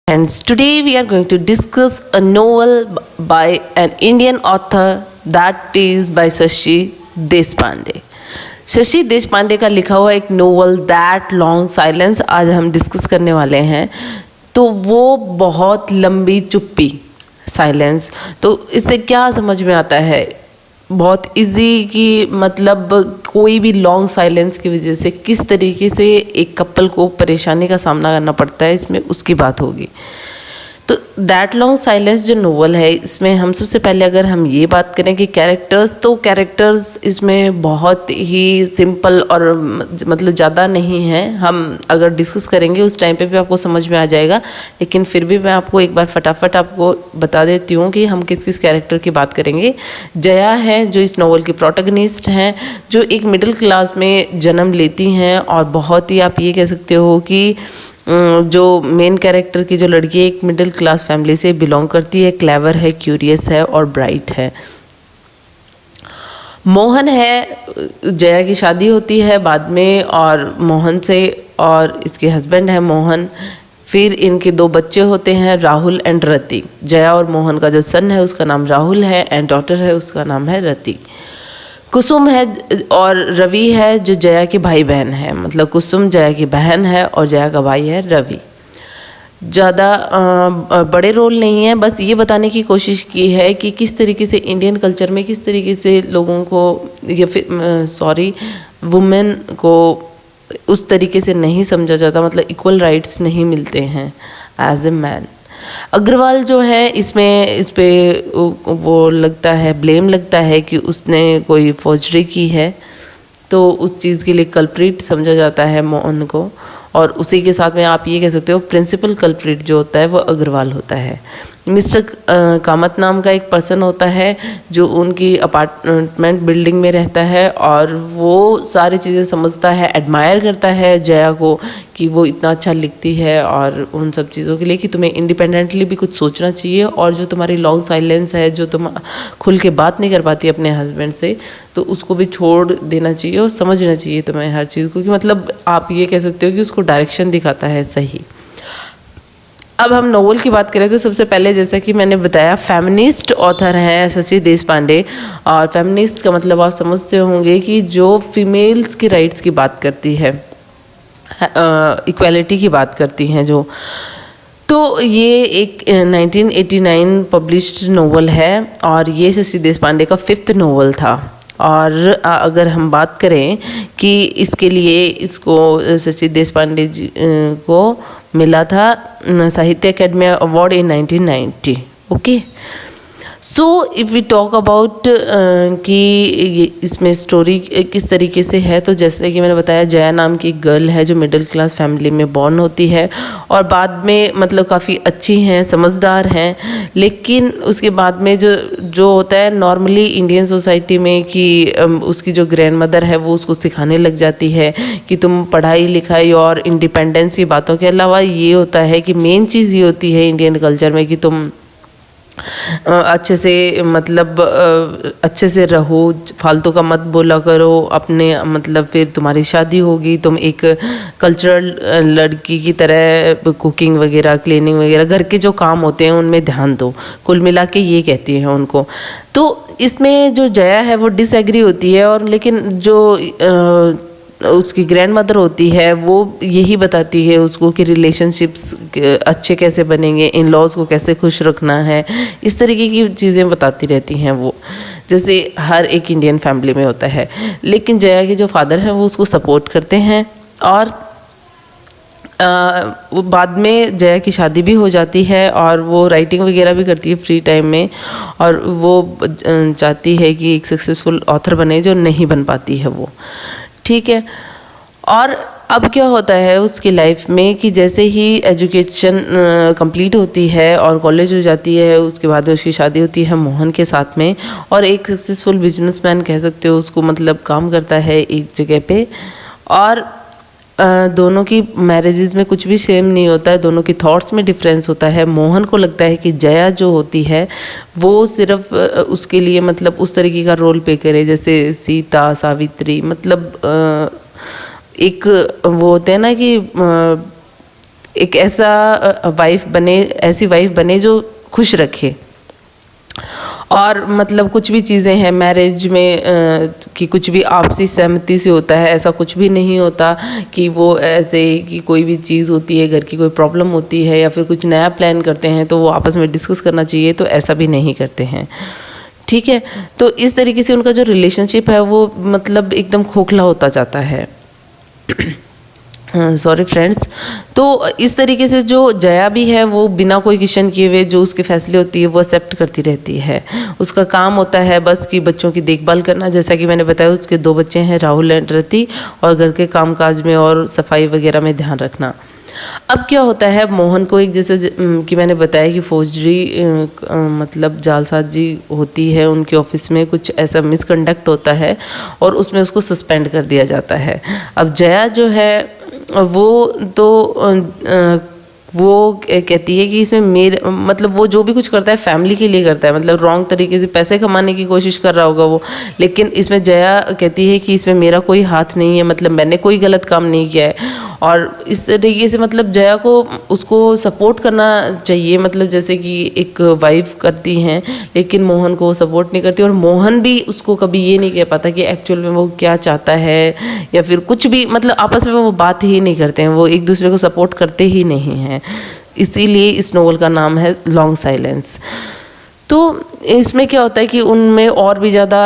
And today we are going to discuss a novel by an Indian author that is by Shashi Deshpande. Shashi Deshpande का लिखा हुआ एक novel that long silence आज हम discuss करने वाले हैं। तो वो बहुत लंबी चुप्पी, साइलेंस, तो इससे क्या समझ में आता है? बहुत इजी कि मतलब कोई भी लॉन्ग साइलेंस की वजह से किस तरीके से एक कपल को परेशानी का सामना करना पड़ता है, इसमें उसकी बात होगी। तो दैट लॉन्ग साइलेंस जो नोवेल है, इसमें हम सबसे पहले अगर हम ये बात करें कि कैरेक्टर्स इसमें बहुत ही सिंपल और मतलब ज़्यादा नहीं है। हम अगर डिस्कस करेंगे उस टाइम पे भी आपको समझ में आ जाएगा, लेकिन फिर भी मैं आपको एक बार फटाफट आपको बता देती हूँ कि हम किस किस कैरेक्टर की बात करेंगे। जया है जो इस नोवेल की प्रोटैगनिस्ट हैं, जो एक मिडिल क्लास में जन्म लेती हैं और बहुत ही आप ये कह सकते हो कि जो मेन कैरेक्टर की जो लड़की है एक मिडिल क्लास फैमिली से बिलोंग करती है, क्लेवर है, क्यूरियस है और ब्राइट है। मोहन है, जया की शादी होती है बाद में और मोहन से, और इसके हस्बैंड है मोहन। फिर इनके दो बच्चे होते हैं, राहुल एंड रति। जया और मोहन का जो सन है उसका नाम राहुल है एंड डॉटर है उसका नाम है रति। कुसुम है और रवि है जो जया के भाई बहन है, मतलब कुसुम जया की बहन है और जया का भाई है रवि। ज़्यादा बड़े रोल नहीं है, बस ये बताने की कोशिश की है कि किस तरीके से इंडियन कल्चर में किस तरीके से लोगों को या फिर वुमेन को उस तरीके से नहीं समझा जाता, मतलब इक्वल राइट्स नहीं मिलते हैं एज ए मैन। अग्रवाल जो है इसमें इस पे वो लगता है, ब्लेम लगता है कि उसने कोई फौजरी की है, तो उस चीज़ के लिए कल्प्रिट समझा जाता है मोहन को, और उसी के साथ में आप ये कह सकते हो प्रिंसिपल कल्प्रिट जो होता है वो अग्रवाल होता है। मिस्टर कामत नाम का एक पर्सन होता है जो उनकी अपार्टमेंट बिल्डिंग में रहता है और वो सारी चीज़ें समझता है, एडमायर करता है जया को कि वो इतना अच्छा लिखती है और उन सब चीज़ों के लिए कि तुम्हें इंडिपेंडेंटली भी कुछ सोचना चाहिए, और जो तुम्हारी लॉन्ग साइलेंस है, जो तुम खुल के बात नहीं कर पाती अपने हस्बैंड से, तो उसको भी छोड़ देना चाहिए और समझना चाहिए तुम्हें हर चीज़ को, कि मतलब आप ये कह सकते हो कि उसको डायरेक्शन दिखाता है सही। अब हम नोवेल की बात करें तो सबसे पहले जैसा कि मैंने बताया फेमिनिस्ट ऑथर हैं शशि देशपांडे, और फेमिनिस्ट का मतलब आप समझते होंगे कि जो फीमेल्स की राइट्स की बात करती है, इक्वालिटी की बात करती हैं जो। तो ये एक 1989 पब्लिश्ड नोवेल है और ये शशि देशपांडे का 5th नोवेल था। और अगर हम बात करें कि इसके लिए इसको शशि देशपांडे जी को मिला था Sahitya Akademi award in 1990। Okay, so if we talk about कि इसमें स्टोरी किस तरीके से है, तो जैसे कि मैंने बताया जया नाम की एक गर्ल है जो मिडिल क्लास फैमिली में बॉर्न होती है और बाद में मतलब काफ़ी अच्छी हैं, समझदार हैं, लेकिन उसके बाद में जो होता है नॉर्मली इंडियन सोसाइटी में कि उसकी जो ग्रैंड मदर है वो उसको सिखाने लग जाती है कि तुम पढ़ाई लिखाई और इंडिपेंडेंस की बातों के अलावा ये होता है कि मेन चीज़ ये होती है इंडियन कल्चर में कि तुम अच्छे से मतलब अच्छे से रहो, फालतू का मत बोला करो अपने, मतलब फिर तुम्हारी शादी होगी, तुम एक कल्चरल लड़की की तरह कुकिंग वगैरह, क्लीनिंग वगैरह, घर के जो काम होते हैं उनमें ध्यान दो, कुल मिला के ये कहती हैं उनको। तो इसमें जो जया है वो डिसएग्री होती है, और लेकिन जो उसकी ग्रैंड मदर होती है वो यही बताती है उसको कि रिलेशनशिप्स अच्छे कैसे बनेंगे, इन लॉज को कैसे खुश रखना है, इस तरीके की चीज़ें बताती रहती हैं वो, जैसे हर एक इंडियन फैमिली में होता है। लेकिन जया के जो फादर हैं वो उसको सपोर्ट करते हैं, और वो बाद में जया की शादी भी हो जाती है और वो राइटिंग वगैरह भी करती है फ्री टाइम में, और वो चाहती है कि एक सक्सेसफुल ऑथर बने, जो नहीं बन पाती है वो, ठीक है। और अब क्या होता है उसकी लाइफ में कि जैसे ही एजुकेशन कंप्लीट होती है और कॉलेज हो जाती है, उसके बाद में उसकी शादी होती है मोहन के साथ में, और एक सक्सेसफुल बिजनेसमैन कह सकते हो उसको, मतलब काम करता है एक जगह पे, और दोनों की मैरिजेस में कुछ भी सेम नहीं होता है, दोनों की थॉट्स में डिफरेंस होता है। मोहन को लगता है कि जया जो होती है वो सिर्फ उसके लिए मतलब उस तरीके का रोल प्ले करे जैसे सीता, सावित्री, मतलब एक वो होते हैं ना कि एक ऐसा वाइफ बने, ऐसी वाइफ बने जो खुश रखे। और मतलब कुछ भी चीज़ें हैं मैरिज में कि कुछ भी आपसी सहमति से होता है, ऐसा कुछ भी नहीं होता कि वो ऐसे कि कोई भी चीज़ होती है, घर की कोई प्रॉब्लम होती है या फिर कुछ नया प्लान करते हैं तो वो आपस में डिस्कस करना चाहिए, तो ऐसा भी नहीं करते हैं। ठीक है, तो इस तरीके से उनका जो रिलेशनशिप है वो मतलब एकदम खोखला होता जाता है। Sorry friends. तो इस तरीके से जो जया भी है वो बिना कोई क्वेश्चन किए हुए जो उसके फैसले होती है वो एक्सेप्ट करती रहती है। उसका काम होता है बस कि बच्चों की देखभाल करना, जैसा कि मैंने बताया उसके 2 बच्चे हैं राहुल एंड रति, और घर के कामकाज में और सफाई वगैरह में ध्यान रखना। अब क्या होता है मोहन को एक जैसे कि मैंने बताया कि फौजरी मतलब जालसाजी होती है उनके ऑफिस में, कुछ ऐसा मिसकंडक्ट होता है और उसमें उसको सस्पेंड कर दिया जाता है। अब जया जो है वो तो वो कहती है कि इसमें मेरे मतलब वो जो भी कुछ करता है फैमिली के लिए करता है, मतलब रॉन्ग तरीके से पैसे कमाने की कोशिश कर रहा होगा वो, लेकिन इसमें जया कहती है कि इसमें मेरा कोई हाथ नहीं है, मतलब मैंने कोई गलत काम नहीं किया है। और इस तरीके से मतलब जया को उसको सपोर्ट करना चाहिए, मतलब जैसे कि एक वाइफ करती हैं, लेकिन मोहन को सपोर्ट नहीं करती और मोहन भी उसको कभी ये नहीं कह पाता कि एक्चुअल में वो क्या चाहता है या फिर कुछ भी, मतलब आपस में वो बात ही नहीं करते हैं, वो एक दूसरे को सपोर्ट करते ही नहीं हैं। इसीलिए इस नोवेल का नाम है लॉन्ग साइलेंस। तो इसमें क्या होता है कि उनमें और भी ज़्यादा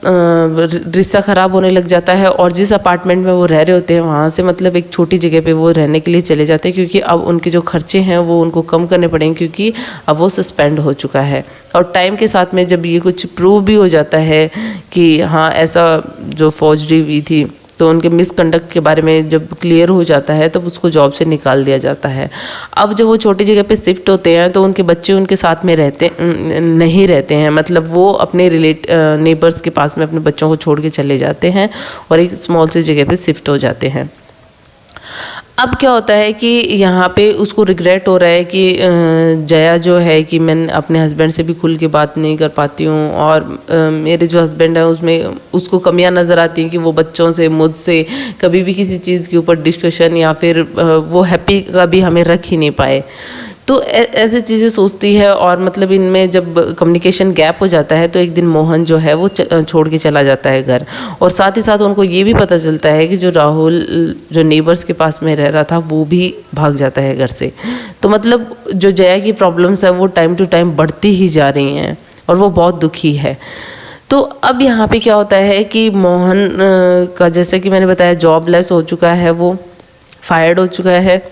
रिश्ता ख़राब होने लग जाता है, और जिस अपार्टमेंट में वो रह रहे होते हैं वहाँ से मतलब एक छोटी जगह पे वो रहने के लिए चले जाते हैं, क्योंकि अब उनके जो खर्चे हैं वो उनको कम करने पड़ेंगे, क्योंकि अब वो सस्पेंड हो चुका है। और टाइम के साथ में जब ये कुछ प्रूव भी हो जाता है कि हाँ ऐसा जो फौजरी हुई थी, तो उनके मिसकंडक्ट के बारे में जब क्लियर हो जाता है तब उसको जॉब से निकाल दिया जाता है। अब जब वो छोटी जगह पे शिफ्ट होते हैं तो उनके बच्चे उनके साथ में नहीं रहते हैं, मतलब वो अपने नेबर्स के पास में अपने बच्चों को छोड़ के चले जाते हैं और एक स्मॉल सी जगह पे शिफ्ट हो जाते हैं। अब क्या होता है कि यहाँ पे उसको रिग्रेट हो रहा है कि जया जो है कि मैं अपने हस्बैंड से भी खुल के बात नहीं कर पाती हूँ, और मेरे जो हस्बैंड है उसमें उसको कमियाँ नज़र आती हैं कि वो बच्चों से मुझसे कभी भी किसी चीज़ के ऊपर डिस्कशन या फिर वो हैप्पी कभी हमें रख ही नहीं पाए। तो ऐसे चीज़ें सोचती है, और मतलब इनमें जब कम्युनिकेशन गैप हो जाता है तो एक दिन मोहन जो है वो छोड़ के चला जाता है घर, और साथ ही साथ उनको ये भी पता चलता है कि जो राहुल जो नेबर्स के पास में रह रहा था वो भी भाग जाता है घर से। तो मतलब जो जया की प्रॉब्लम्स है वो टाइम टू टाइम बढ़ती ही जा रही हैं और वो बहुत दुखी है। तो अब यहाँ पे क्या होता है कि मोहन का जैसे कि मैंने बताया जॉबलेस हो चुका है, वो फायर्ड हो चुका है।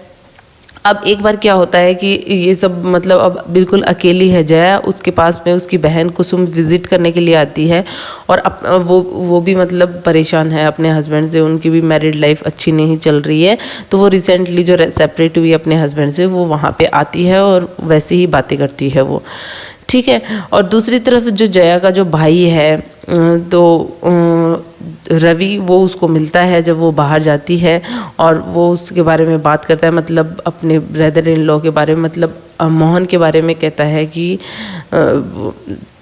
अब एक बार क्या होता है कि ये सब मतलब अब बिल्कुल अकेली है जया, उसके पास में उसकी बहन कुसुम विज़िट करने के लिए आती है, और वो भी मतलब परेशान है अपने हस्बैंड से, उनकी भी मैरिड लाइफ अच्छी नहीं चल रही है। तो वो रिसेंटली जो सेपरेट हुई अपने हस्बैंड से वो वहाँ पे आती है और वैसे ही बातें करती है वो, ठीक है। और दूसरी तरफ जो जया का जो भाई है तो रवि, वो उसको मिलता है जब वो बाहर जाती है, और वो उसके बारे में बात करता है, मतलब अपने ब्रदर इन लॉ के बारे में, मतलब मोहन के बारे में कहता है कि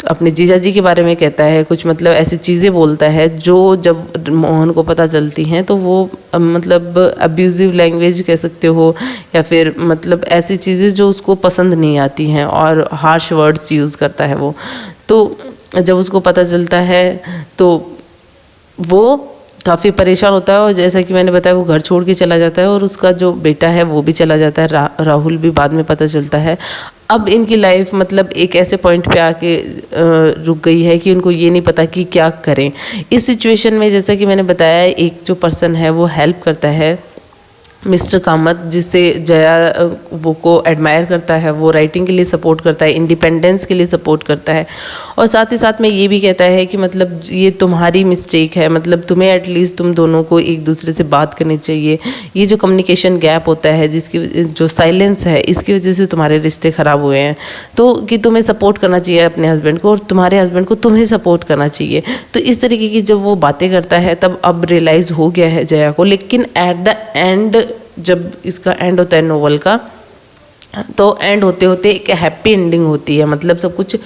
अपने जीजा जी के बारे में कहता है कुछ, मतलब ऐसी चीज़ें बोलता है जो जब मोहन को पता चलती हैं तो वो मतलब अब्यूज़िव लैंग्वेज कह सकते हो, या फिर मतलब ऐसी चीज़ें जो उसको पसंद नहीं आती हैं और हार्श वर्ड्स यूज़ करता है वो। तो जब उसको पता चलता है तो वो काफ़ी परेशान होता है, और जैसा कि मैंने बताया वो घर छोड़ के चला जाता है, और उसका जो बेटा है वो भी चला जाता है, राहुल भी बाद में पता चलता है। अब इनकी लाइफ मतलब एक ऐसे पॉइंट पे आके रुक गई है कि उनको ये नहीं पता कि क्या करें इस सिचुएशन में। जैसा कि मैंने बताया एक जो पर्सन है वो हेल्प करता है, मिस्टर कामत, जिससे जया वो को एडमायर करता है, वो राइटिंग के लिए सपोर्ट करता है, इंडिपेंडेंस के लिए सपोर्ट करता है, और साथ ही साथ में ये भी कहता है कि मतलब ये तुम्हारी मिस्टेक है, मतलब तुम्हें एटलीस्ट तुम दोनों को एक दूसरे से बात करनी चाहिए। ये जो कम्युनिकेशन गैप होता है, जिसकी जो साइलेंस है, इसकी वजह से तुम्हारे रिश्ते ख़राब हुए हैं, तो कि तुम्हें सपोर्ट करना चाहिए अपने हस्बैंड को, और तुम्हारे हस्बैंड को तुम्हें सपोर्ट करना चाहिए। तो इस तरीके की जब वो बातें करता है तब अब रियलाइज़ हो गया है जया को, लेकिन एट द एंड जब इसका एंड होता है नोवेल का, तो एंड होते होते एक हैप्पी एंडिंग होती है, मतलब सब कुछ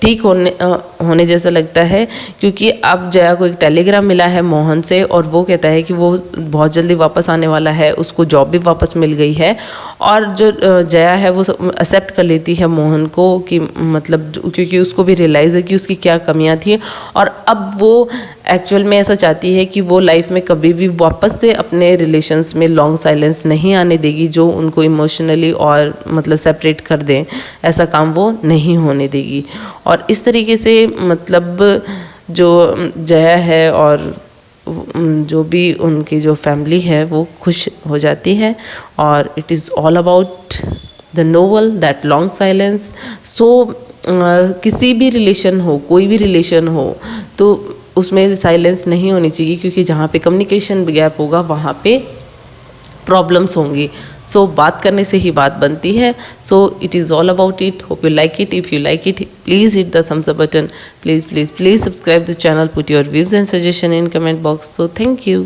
ठीक होने जैसा लगता है, क्योंकि अब जया को एक टेलीग्राम मिला है मोहन से और वो कहता है कि वो बहुत जल्दी वापस आने वाला है, उसको जॉब भी वापस मिल गई है। और जो जया है वो एक्सेप्ट कर लेती है मोहन को कि मतलब क्योंकि उसको भी रियलाइज़ है कि उसकी क्या कमियां थी, और अब वो एक्चुअल में ऐसा चाहती है कि वो लाइफ में कभी भी वापस से अपने रिलेशंस में लॉन्ग साइलेंस नहीं आने देगी, जो उनको इमोशनली और मतलब सेपरेट कर दें, ऐसा काम वो नहीं होने देगी। और इस तरीके से मतलब जो जया है और जो भी उनकी जो फैमिली है वो खुश हो जाती है। और it is all about the novel that long silence. So किसी भी रिलेशन हो, कोई भी रिलेशन हो, तो उसमें साइलेंस नहीं होनी चाहिए, क्योंकि जहाँ पे कम्युनिकेशन गैप होगा वहाँ पे प्रॉब्लम्स होंगी। सो बात करने से ही बात बनती है। So it is all about it. Hope you like it. If you like it, please hit the thumbs up button. Please subscribe the channel, put your views and suggestion in comment box. So thank you.